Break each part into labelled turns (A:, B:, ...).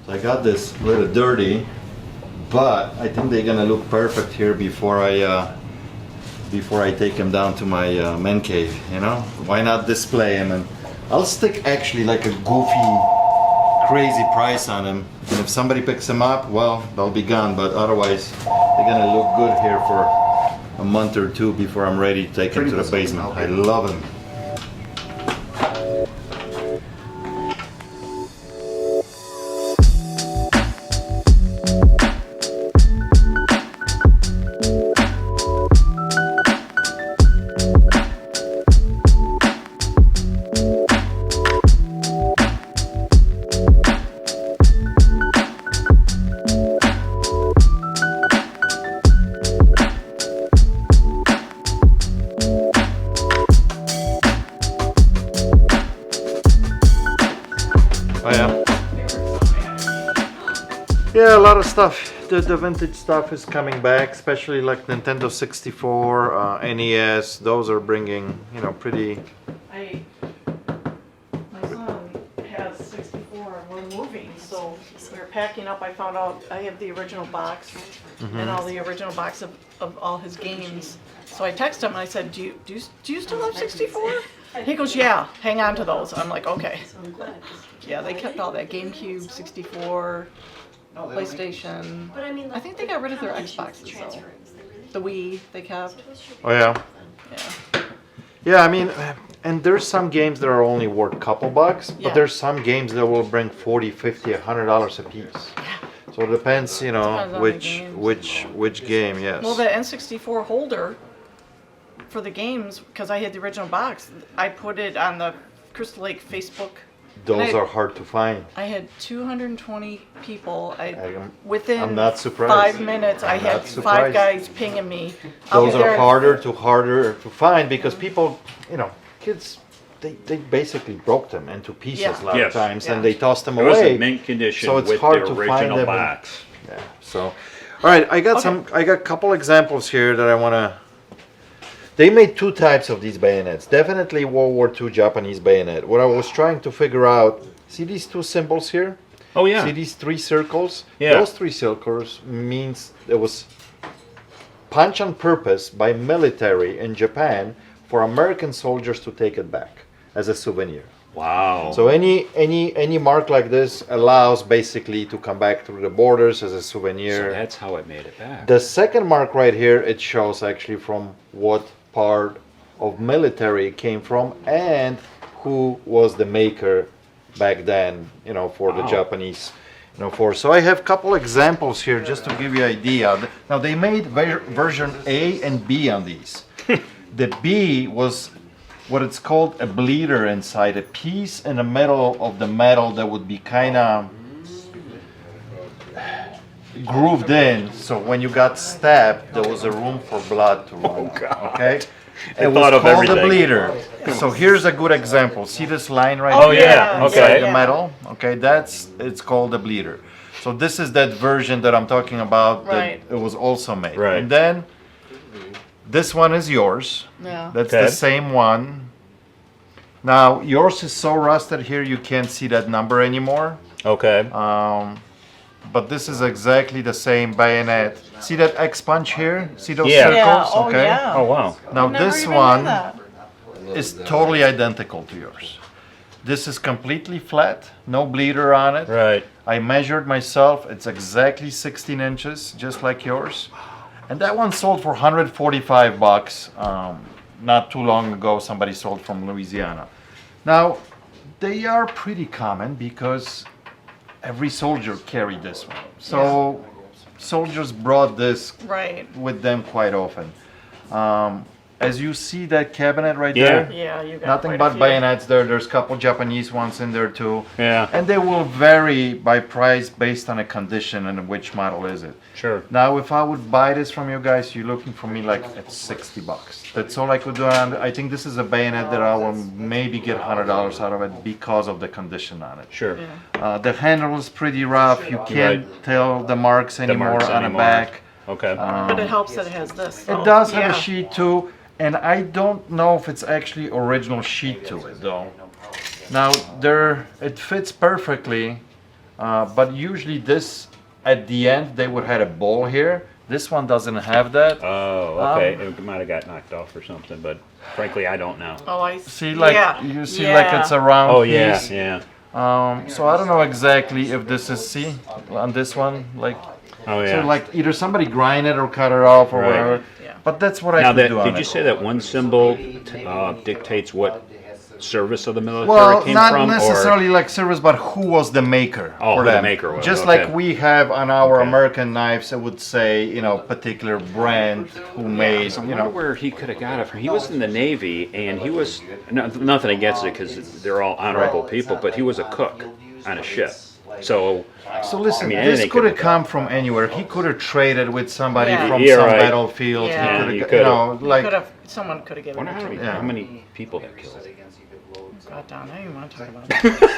A: So I got this a little dirty, but I think they're gonna look perfect here before I take them down to my man cave. You know, why not display them? And I'll stick actually like a goofy, crazy price on them. And if somebody picks them up, well, they'll be gone. But otherwise, they're gonna look good here for a month or two before I'm ready to take them to the basement. I love them. Yeah, a lot of stuff. The vintage stuff is coming back, especially like Nintendo 64, NES. Those are bringing, you know, pretty.
B: My son has 64 and we're moving, so we were packing up. I found out I have the original box and all the original box of all his games. So I texted him and I said, do you still have 64? He goes, yeah, hang on to those. I'm like, okay. Yeah, they kept all that GameCube, 64. PlayStation. But I think they got rid of their Xboxes though. The Wii they kept.
A: Oh yeah.
B: Yeah.
A: Yeah, I mean, and there's some games that are only worth a couple bucks, but
B: Yeah.
A: there's some games that will bring $40, $50, $100 a piece. So it depends, you know,
B: Depends on the
A: which game. Yes.
B: Well, the N64 holder for the games, because I had the original box, I put it on the Crystal Lake Facebook.
A: Those are hard to find.
B: I had 220 people.
A: I'm
B: Within
A: not surprised.
B: 5 minutes, I
A: I'm
B: had
A: not
B: 5
A: surprised.
B: guys pinging me. I'll
A: Those
B: be there
A: are
B: in-
A: harder to find because people, you know, kids, they basically broke them into pieces
B: Yeah.
A: a lot
C: Yes.
A: of times,
B: Yeah.
A: and they tossed them
C: It was
A: away.
C: in mint condition
A: so it's
C: with
A: hard
C: the
A: to find
C: original
A: them.
C: box.
A: Yeah. So, all right, I got
B: Okay.
A: I got a couple examples here that I wanna. They made two types of these bayonets. Definitely World War II Japanese bayonet. What I was trying to figure out. See these two symbols here?
C: Oh yeah.
A: See these 3 circles?
C: Yeah.
A: Those 3 circles means it was punch on purpose by military in Japan for American soldiers to take it back as a souvenir.
C: Wow.
A: So any mark like this allows basically to come back through the borders as a souvenir.
C: So that's how it made it back.
A: The second mark right here, it shows actually from what part of military it came from and who was the maker back then, you know, for the
C: Wow.
A: Japanese, you know, for. So I have a couple examples here just to give you an idea. Now they made version A and B on these. The B was what it's called a bleeder inside, a piece in the middle of the metal that would be kind of grooved in, so when you got stabbed, there was a room for blood to run. Okay? It was
C: thought of
A: called the
C: everything.
A: bleeder. So here's a good example. See this line right
B: Oh,
A: here?
C: yeah,
A: Inside
C: okay.
A: the metal. Okay, it's called the bleeder. So this is that version that I'm talking about that
B: Right.
A: it was also made.
C: Right.
A: And then this one is yours.
B: Yeah.
A: That's
C: Okay.
A: the same one. Now yours is so rusted here you can't see that number anymore.
C: Okay.
A: But this is exactly the same bayonet. See that X punch here? See those
C: Yeah.
A: circles?
B: Yeah. Oh,
A: okay.
B: yeah.
C: Oh wow.
A: Now
B: Never
A: this
B: even knew
A: one
B: that.
A: is totally identical to yours. This is completely flat, no bleeder on it.
C: Right.
A: I measured myself. It's exactly 16 inches, just like yours. And that one sold for 145 bucks. Not too long ago, somebody sold from Louisiana. Now, they are pretty common because every soldier carried this one. So soldiers brought this
B: Right.
A: with them quite often. As you see that cabinet right
C: Yeah.
A: there,
B: Yeah, you got
A: nothing
B: quite a
A: but
B: few.
A: bayonets there. There's a couple Japanese ones in there too.
C: Yeah.
A: And they will vary by price based on a condition and which model is it.
C: Sure.
A: Now, if I would buy this from you guys, you're looking for me like at 60 bucks. That's all I could do. And I think this is a bayonet that I will maybe get $100 out of it because of the condition on it.
C: Sure.
A: The handle is pretty rough. You can't tell the marks anymore
C: marks
A: on the
C: anymore.
A: back.
C: Okay.
B: But it helps that it has this.
A: It
B: though.
A: does have
B: Yeah.
A: a sheet too, and I don't know if it's actually original sheet to it though. Now it fits perfectly But usually this, at the end, they would have a bowl here. This one doesn't have that.
C: Oh, okay. It might have got knocked off or something, but frankly, I don't know.
B: Oh, I
A: See, like,
B: yeah.
A: you see,
B: yeah.
A: like it's a round
C: Oh, yeah,
A: piece.
C: yeah.
A: So I don't know exactly if this is, see, on this one, like,
C: Oh,
A: so
C: yeah.
A: like either somebody grind it or cut it off or
C: Right.
A: whatever.
B: Yeah.
A: But that's what I
C: Now,
A: can do on
C: did
A: it.
C: you say that one symbol dictates what service of the military
A: Well,
C: came
A: not
C: from?
A: necessarily like service, but who was the maker
C: Oh,
A: for
C: who the
A: them.
C: maker was,
A: Just
C: okay.
A: like we have on our
C: Okay.
A: American knives, it would say, you know, particular brand who made,
C: I
A: you
C: wonder
A: know.
C: where he could have got it from. He was in the Navy, and he was nothing against it because they're all honorable people, but he was a cook on a ship. So
A: So listen,
C: I mean,
A: this
C: anything
A: could have
C: could-
A: come from anywhere. He could have traded with somebody
B: Yeah.
A: from
C: Yeah,
A: some
C: right.
A: battlefield.
B: Yeah.
A: He
C: Yeah,
A: could
C: he
A: have,
C: could've.
A: you know, like,
B: Could have someone could have given
C: wonder
B: it to me.
A: Yeah.
C: how many people that killed.
B: God, Don, I don't even want to talk about it.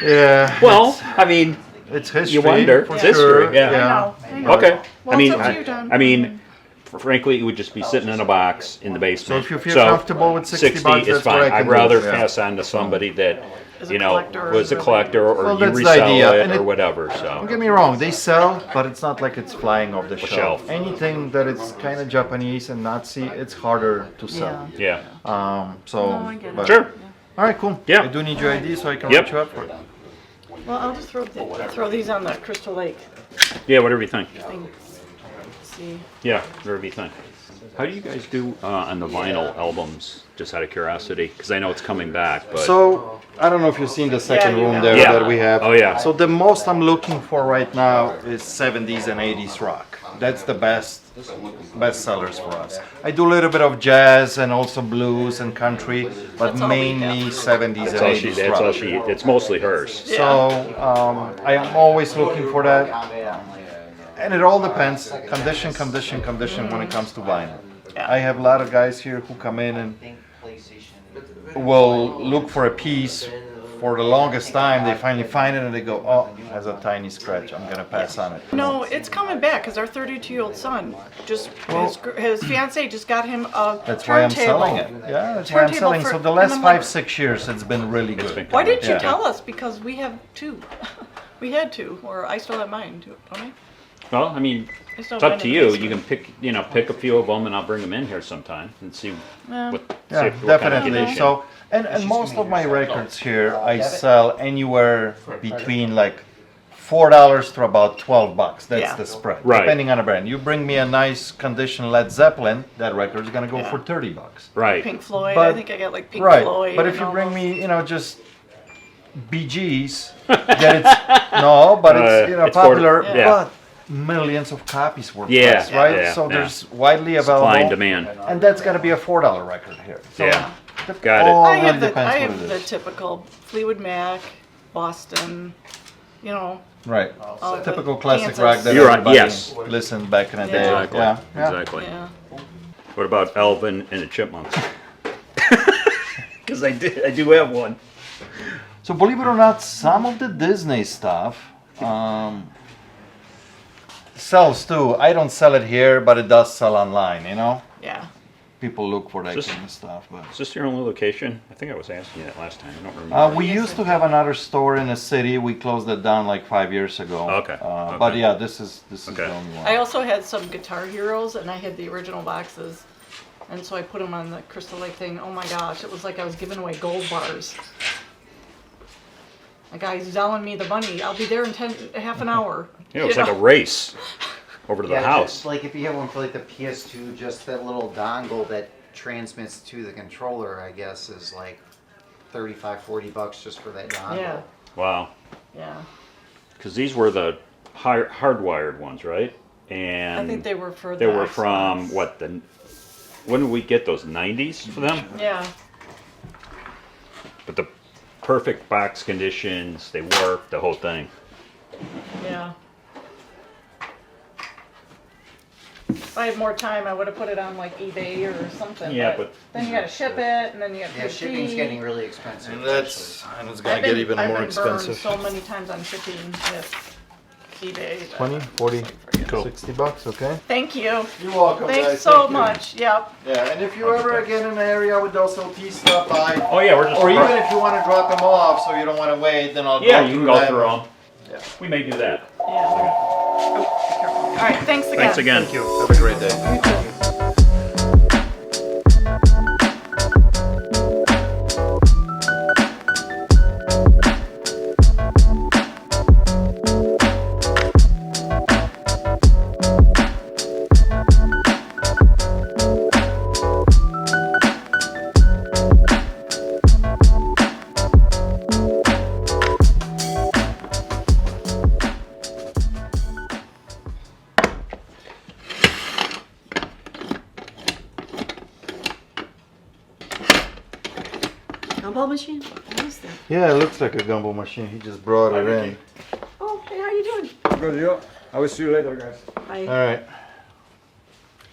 A: yeah.
C: Well, I mean,
A: It's history.
C: you wonder.
A: for
C: It's
A: sure.
C: history, yeah.
B: I know. I know.
C: okay.
B: Well,
C: I mean,
B: it's up to you, Don.
C: I mean, frankly, it would just be sitting in a box in the basement.
A: So if you feel comfortable with 60 bucks,
C: is
A: that's what I
C: fine.
A: can
C: I'd
A: do,
C: rather
A: yeah.
C: pass on to somebody that
B: Is a
C: you know
B: collector or
C: was a
B: really-
C: collector or
A: Well,
C: you
A: that's the
C: resell
A: idea,
C: it
A: and
C: or
A: it-
C: whatever.
A: Don't
C: So
A: get me wrong, they sell, but it's not like it's flying off the
C: shelf.
A: shelf. Anything that is kind of Japanese and Nazi, it's harder to sell.
C: yeah,
A: So,
B: No, I get it.
A: but-
C: sure.
A: All right, cool.
C: Yeah.
A: I do need your ID so I can
C: Yep.
A: reach you up for it.
B: Well, I'll just throw these on the Crystal Lake
C: Yeah, whatever you think.
B: thing. See.
C: Yeah, whatever you think. How do you guys do on the vinyl albums? Just out of curiosity, because I know it's coming back. But
A: So, I don't know if you've seen the second
B: you
A: room
B: have.
A: there
C: Yeah.
A: that we have.
C: Oh, yeah.
A: So the most I'm looking for right now is 70s and 80s rock. That's the best sellers for us. I do a little bit of jazz and also blues and country, but
B: That's all we
A: mainly
B: have.
A: 70s and
C: that's all
A: 80s
C: she.
A: rock.
C: That's all she. It's mostly hers.
B: Yeah.
A: So I am always looking for that, and it all depends condition when it comes to vinyl.
B: Yeah.
A: I have a lot of guys here who come in and will look for a piece for the longest time. They finally find it and they go, oh, it has a tiny scratch. I'm gonna pass on it.
B: No, it's coming back because our 32-year-old son just his fiance just got him a
A: That's why I'm
B: turntable.
A: selling it. Yeah, that's why I'm
B: Turntable
A: selling.
B: for-
A: So the
B: and
A: last
B: I'm like,
A: 5-6 years, it's been really good.
C: been
B: Why didn't you
A: Yeah.
B: tell us? Because we have two. We had two, or I still have mine too, don't I?
C: Well, I mean,
B: I still
C: it's
B: have
C: up
B: mine
C: to
B: in the
C: you.
B: basement.
C: You can pick a few of them, and I'll bring them in here sometime and see
B: Yeah.
C: what.
A: Yeah,
C: see what kind of
A: definitely.
C: condition.
A: So, and most of my records here, I sell anywhere between like $4 to about $12. That's
B: Yeah.
A: the spread,
C: Right.
A: depending on the brand. You bring me a nice condition Led Zeppelin, that record is gonna go
B: Yeah.
A: for $30.
C: right.
B: Pink Floyd.
A: But-
B: I think I got like Pink
A: Right.
B: Floyd.
A: But if
B: and
A: you
B: all
A: bring
B: those.
A: me, you know, just Bee Gees, that it's no, but it's you know
C: it's for-
A: popular,
C: yeah.
A: but millions of copies were
C: Yeah,
A: pressed, right?
C: yeah,
A: so
C: yeah.
A: there's widely available,
C: Supply and demand.
A: and that's gonna be a $4 record here. So
C: Yeah.
A: the-
C: Got it.
A: all
B: I
A: really
B: have the
A: depends
B: I
A: what
B: have
A: it
B: the
A: is.
B: typical Fleetwood Mac, Boston, you know.
A: Right.
B: all the
A: Typical classic
B: Kansas.
A: rock that
C: You're right,
A: everybody
C: yes.
A: listened back in the day.
C: Exactly.
A: Yeah. Yeah.
C: Exactly.
B: Yeah.
C: What about Alvin and the Chipmunks? Because I do have one.
A: So believe it or not, some of the Disney stuff sells too. I don't sell it here, but it does sell online, you know?
B: Yeah.
A: People look for that
C: Just-
A: kind of stuff. But
C: Is this your only location? I think I was asking you that last time. I don't remember.
A: we used to have another store in the city. We closed it down like 5 years ago.
C: Okay,
A: But
C: okay.
A: yeah, this is
C: Okay.
A: the only one.
B: I also had some Guitar Heroes, and I had the original boxes, and so I put them on the Crystal Lake thing. Oh my gosh, it was like I was giving away gold bars. The guy's selling me the money. I'll be there in half an hour.
C: Yeah, it was
B: You
C: like a
B: know?
C: race over to the house.
D: just like if you have one for like the PS2, just that little dongle that transmits to the controller, I guess, is like $35-40 just for that dongle.
B: Yeah,
C: Wow.
B: yeah.
C: Because these were the hardwired ones, right? And
B: I think they were for
C: they
B: the
C: were from
B: Xbox.
C: what the? When did we get those? 90s for them?
B: Yeah,
C: But the perfect box conditions, they work, the whole thing.
B: yeah. If I had more time, I would have put it on like eBay or something.
C: Yeah, but-
B: then you got to ship it, and then you got to
D: Yeah,
B: pay
D: shipping's
B: fee.
D: getting really expensive.
A: And it's gonna
B: I've
A: get
B: been-
A: even
B: I've
A: more
B: been burned
A: expensive.
B: so many times on shipping with eBay. that-
A: 20, 40,
C: Cool.
A: $60, okay?
B: Thank you.
A: You're welcome,
B: Thanks
A: guys.
B: so
A: Thank you.
B: much. Yep.
A: Yeah, and if you ever again in the area with those LT stuff,
C: Oh yeah, we're just.
A: or even if you want to drop them off so you don't want to wait, then I'll
C: yeah,
A: go
C: you
A: through
C: can go
A: them.
C: through them. We may do that.
B: Yeah. Oh, be careful. All right, thanks again.
C: Thanks again.
A: Thank you. Have a great day.
B: You too. Gumball machine? What is that?
A: Yeah, it looks like a gumball machine. He just brought it in.
B: Oh, hey, how you doing?
E: Good, you. I will see you later, guys.
B: Hi.
A: All right.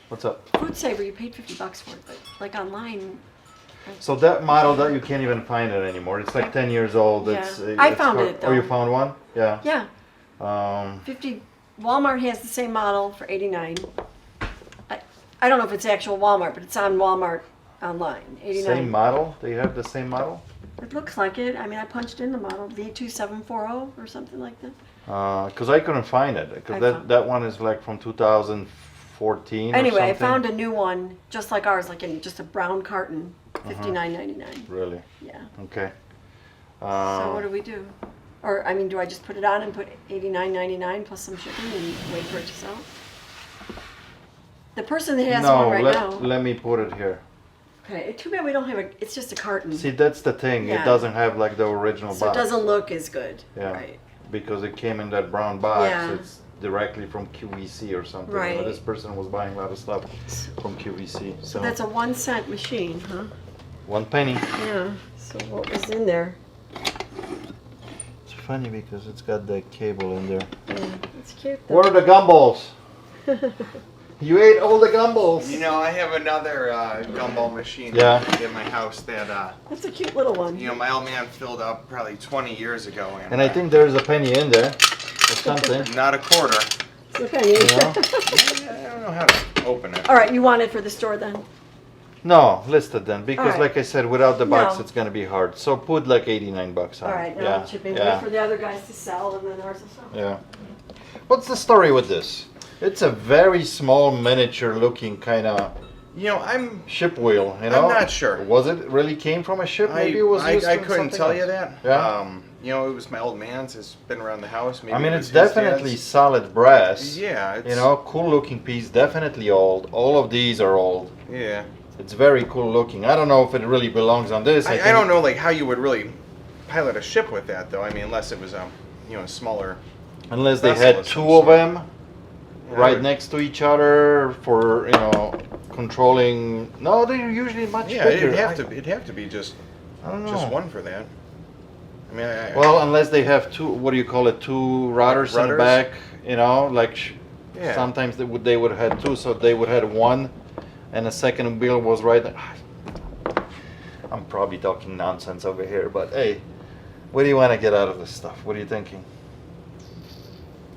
A: What's up?
B: Food Saver, you paid $50 for it, but like online.
A: So that model that you can't even find it anymore. It's like 10 years old.
B: Yeah.
A: It's,
B: I
A: it's
B: found
A: hard-
B: it,
A: Oh, you
B: though.
A: found one? Yeah.
B: Yeah, 50. Walmart has the same model for 89. I don't know if it's actual Walmart, but it's on Walmart online. 89.
A: Same model? They have the same model?
B: It looks like it. I mean, I punched in the model V2740 or something like that.
A: Because I couldn't find it.
B: I
A: Because
B: found-
A: that one is like from 2014 or
B: Anyway, I
A: something.
B: found a new one just like ours, like in just a brown carton,
A: Uh-huh.
B: $59.99.
A: Really?
B: Yeah.
A: Okay.
B: So what do we do? Or I mean, do I just put it on and put $89.99 plus some shipping and wait for it to sell? The person that has one right now.
A: let me put it here.
B: Okay, too bad we don't have a. It's just a carton,
A: See, that's the thing.
B: Yeah.
A: It doesn't have like the original
B: so it
A: box.
B: doesn't look as good.
A: Yeah.
B: Right.
A: Because it came in that brown box.
B: Yeah.
A: It's directly from QVC or something.
B: Right.
A: But this person was buying a lot of stuff from QVC. So
B: That's a 1 cent machine, huh?
A: 1 penny.
B: Yeah. So what was in there?
A: It's funny because it's got the cable in there.
B: Yeah, it's cute.
A: What are the gumballs? You ate all the gumballs.
E: You know, I have another gumball machine
A: Yeah.
E: in my house that,
B: That's a cute little one.
E: you know, my old man filled up probably 20 years ago.
A: And I think there's a penny in there or something.
E: Not a quarter.
B: It's a penny.
A: You know?
E: I don't know how to open it.
B: All right, you want it for the store then?
A: No, listed then because
B: Alright.
A: like I said, without the box
B: No.
A: it's gonna be hard. So put like $89 on
B: All
A: it.
B: right, now
A: Yeah.
B: I'm shipping.
A: Yeah.
B: Wait for the other guys to sell, and then ours will sell.
A: Yeah. What's the story with this? It's a very small miniature looking kind of
E: You know, I'm
A: ship wheel, you know?
E: I'm not sure.
A: Was it really came from a ship? Maybe it was used
E: I
A: in
E: couldn't
A: something
E: tell you
A: else.
E: that.
A: Yeah.
E: You know, it was my old man's. It's been around the house. Maybe
A: I mean,
E: it
A: it's
E: was his
A: definitely
E: dad's.
A: solid brass.
E: Yeah. It's,
A: You know, cool looking piece, definitely old. All of these are old.
E: Yeah.
A: It's very cool looking. I don't know if it really belongs on this.
E: I don't know like how you would really pilot a ship with that though. I mean, unless it was a smaller.
A: Unless they
E: vessel
A: had
E: of some
A: two of
E: sort.
A: them
E: Yeah,
A: right
E: or-
A: next to each other for, controlling. No, they're usually much
E: Yeah,
A: bigger.
E: it'd have to be just
A: I don't know.
E: one for that. I mean,
A: Well, unless they have two, what do you call it, two rudders in the
E: rudders?
A: back, like
E: Yeah.
A: sometimes they would have two, so they would have one, and the second wheel was right there. I'm probably talking nonsense over here, but hey, what do you want to get out of this stuff? What are you thinking?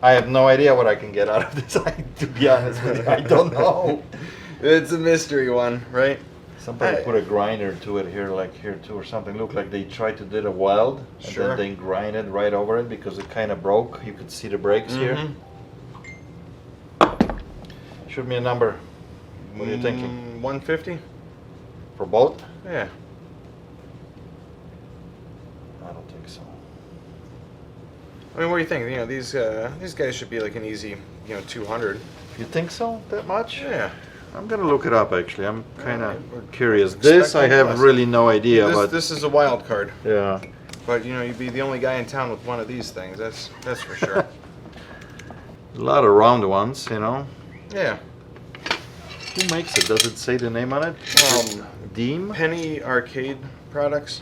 A: I have no idea what I can get out of this. To be honest with you, I don't know.
E: it's a mystery one, right?
A: Somebody put a grinder to it here, like here too, or something. Looked like they tried to do a weld, and
E: Sure.
A: then they grinded right over it because it kind of broke. You could see the brakes here.
E: Mhm.
A: Shoot me a number. What are you thinking?
E: 150?
A: For both?
E: Yeah.
A: I don't think so.
E: I mean, what do you think? You know, these guys should be like an easy, 200.
A: You think so? That much?
E: Yeah.
A: I'm gonna look it up actually. I'm kind
E: Yeah,
A: of curious.
E: expect
A: This I have
E: less.
A: really no idea,
E: this,
A: but
E: this is a wild card,
A: yeah.
E: but you'd be the only guy in town with one of these things. That's for sure.
A: A lot of round ones,
E: Yeah.
A: Who makes it? Does it say the name on it? Deem?
E: Penny Arcade Products.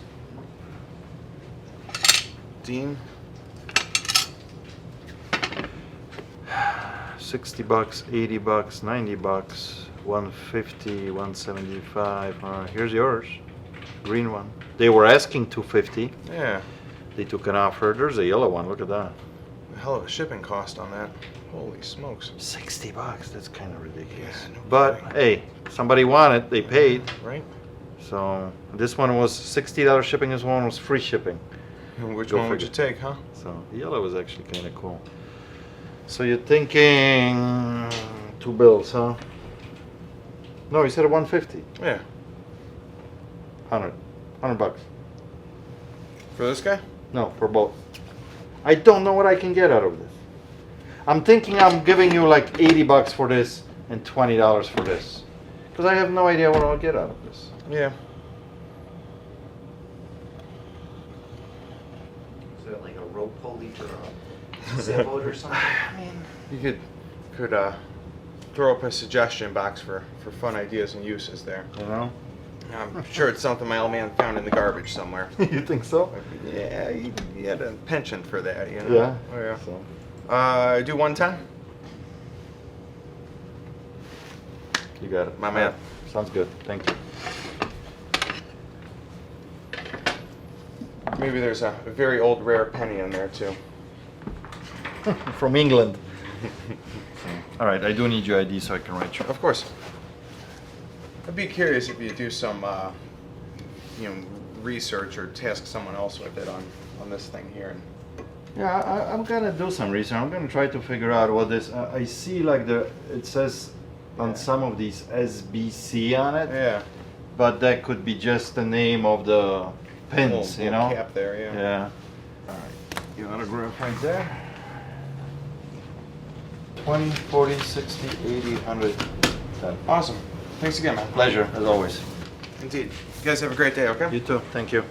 E: Dean.
A: $60, $80, $90, 150, 175. Here's yours, green one. They were asking $250.
E: Yeah.
A: They took an offer. There's a yellow one. Look at that.
E: A hell of a shipping cost on that. Holy smokes.
A: $60. That's kind of ridiculous.
E: Yeah, no
A: But
E: kidding.
A: hey, somebody wanted. They paid.
E: Right?
A: So this one was $60 shipping. This one was free shipping.
E: Which
A: Go
E: one would you
A: figure.
E: take, huh?
A: So the yellow was actually kind of cool. So you're thinking 2 bills, huh? No, you said a 150.
E: Yeah.
A: 100 bucks.
E: For this guy?
A: No, for both. I don't know what I can get out of this. I'm thinking I'm giving you like 80 bucks for this and $20 for this. Because I have no idea what I'll get out of this.
E: Yeah.
D: Is it like a rope pulley for a sailboat or something?
E: You could throw up a suggestion box for fun ideas and uses there.
A: You know?
E: I'm sure it's something my old man found in the garbage somewhere.
A: You think so?
E: Yeah, he had a penchant for that, you know?
A: Yeah.
E: Oh, yeah.
A: So,
E: Do 110?
A: you got it.
E: My man.
A: Sounds good. Thank you.
E: Maybe there's a very old rare penny in there too.
A: From England. All right, I do need your ID so I can write you.
E: Of course. I'd be curious if you do some, research or task someone else with it on this thing here.
A: Yeah, I'm gonna do some research. I'm gonna try to figure out what this. I see like it says on some of these SBC on it,
E: Yeah.
A: but that could be just the name of the pins, you know?
E: Cap there, yeah.
A: Yeah. All right, your autograph right there. 20, 40, 60, 80, 100, 10.
E: Awesome. Thanks again, man.
A: Pleasure, as always.
E: Indeed. You guys have a great day, okay?
A: You too. Thank you.